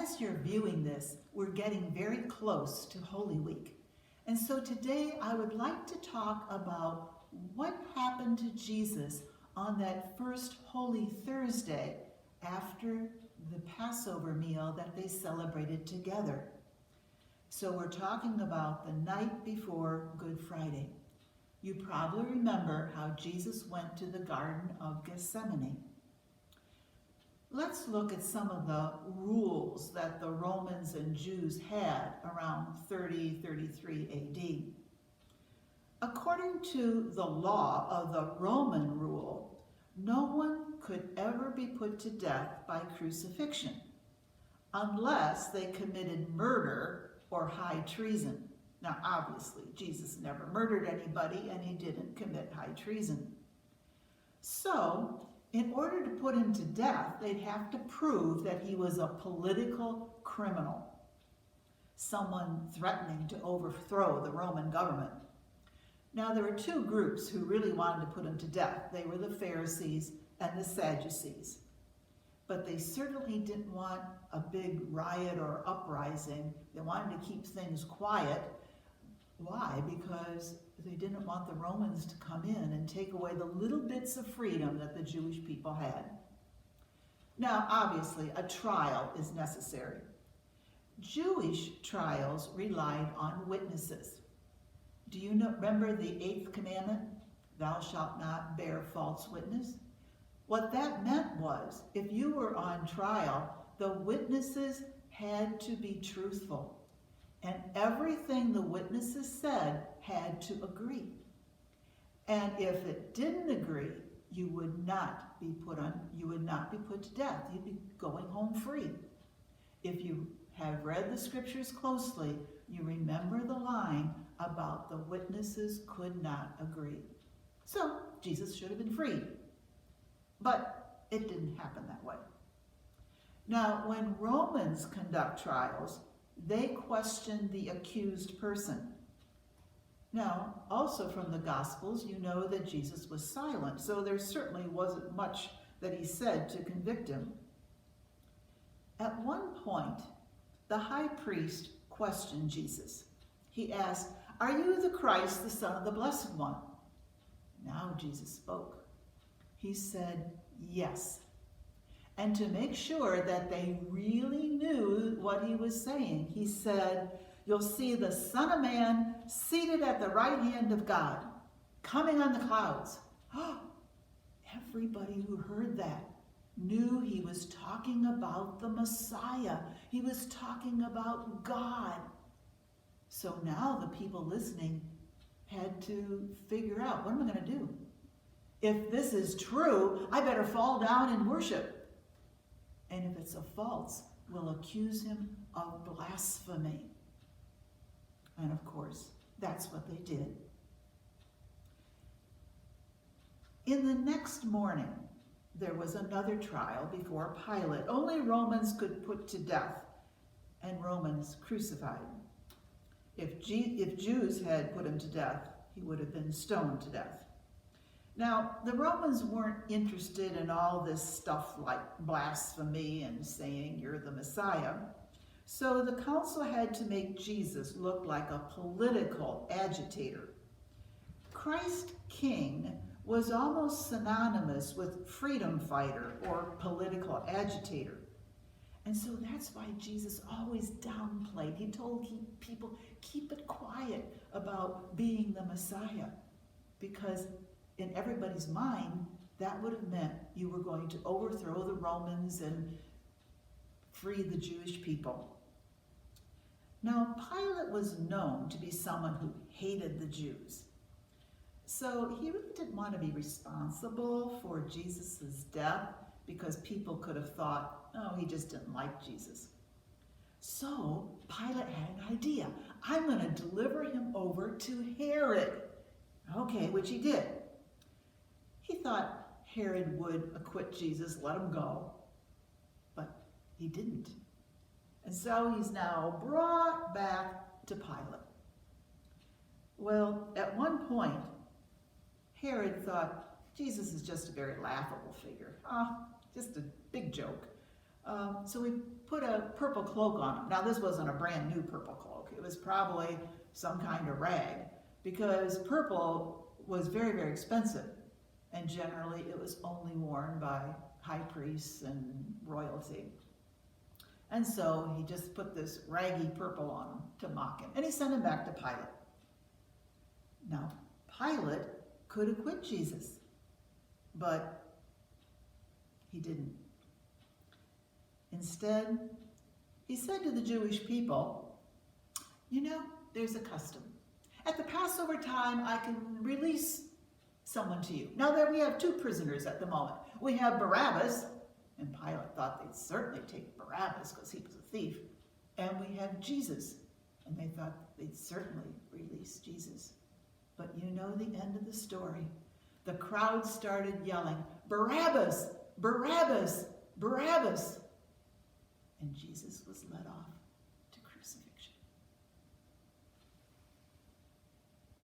as you're viewing this, we're getting very close to Holy Week. And so today I would like to talk about what happened to Jesus on that first Holy Thursday after the Passover meal that they celebrated together. So we're talking about the night before Good Friday. You probably remember how Jesus went to the Garden of Gethsemane. Let's look at some of the rules that the Romans and Jews had around 30-33 AD. According to the law of the Roman rule, no one could ever be put to death by crucifixion unless they committed murder or high treason. Now, obviously, Jesus never murdered anybody and he didn't commit high treason. So, in order to put him to death, they'd have to prove that he was a political criminal, someone threatening to overthrow the Roman government. Now, there were two groups who really wanted to put him to death. They were the Pharisees and the Sadducees. But they certainly didn't want a big riot or uprising. They wanted to keep things quiet. Why? Because they didn't want the Romans to come in and take away the little bits of freedom that the Jewish people had. Now, obviously, a trial is necessary. Jewish trials relied on witnesses. Do you remember the 8th commandment? Thou shalt not bear false witness. What that meant was, if you were on trial, the witnesses had to be truthful. And everything the witnesses said had to agree. And if it didn't agree, you would not be put to death. You'd be going home free. If you have read the scriptures closely, you remember the line about the witnesses could not agree. So Jesus should have been freed. But it didn't happen that way. Now, when Romans conduct trials, they question the accused person. Now, also from the Gospels, you know that Jesus was silent, so there certainly wasn't much that he said to convict him. At one point, the high priest questioned Jesus. He asked, "Are you the Christ, the Son of the Blessed One?" Now Jesus spoke. He said, "Yes." And to make sure that they really knew what he was saying, he said, "You'll see the Son of Man seated at the right hand of God, coming on the clouds." Everybody who heard that knew he was talking about the Messiah. He was talking about God. So now the people listening had to figure out, what am I going to do? If this is true, I better fall down and worship. And if it's a false, we'll accuse him of blasphemy. And of course, that's what they did. In the next morning, there was another trial before Pilate. Only Romans could put to death, and Romans crucified. If Jews had put him to death, he would have been stoned to death. Now, the Romans weren't interested in all this stuff like blasphemy and saying you're the Messiah. So the council had to make Jesus look like a political agitator. Christ King was almost synonymous with freedom fighter or political agitator. And so that's why Jesus always downplayed. He told people, keep it quiet about being the Messiah, because in everybody's mind, that would have meant you were going to overthrow the Romans and free the Jewish people. Now, Pilate was known to be someone who hated the Jews. So he really didn't want to be responsible for Jesus' death, because people could have thought, oh, he just didn't like Jesus. So Pilate had an idea. I'm going to deliver him over to Herod. Okay, which he did. He thought Herod would acquit Jesus, let him go, but he didn't. And so he's now brought back to Pilate. Well, at one point, Herod thought, Jesus is just a very laughable figure. Just a big joke. So we put a purple cloak on him. Now this wasn't a brand new purple cloak. It was probably some kind of rag, because purple was very, very expensive. And generally it was only worn by high priests and royalty. And so he just put this raggy purple on him to mock him. And he sent him back to Pilate. Now, Pilate could acquit Jesus, but he didn't. Instead, he said to the Jewish people, you know, there's a custom. At the Passover time, I can release someone to you. Now that we have two prisoners at the moment. We have Barabbas, and Pilate thought they'd certainly take Barabbas because he was a thief. And we have Jesus, and they thought they'd certainly release Jesus. But you know the end of the story. The crowd started yelling, Barabbas, Barabbas, Barabbas. And Jesus was let off.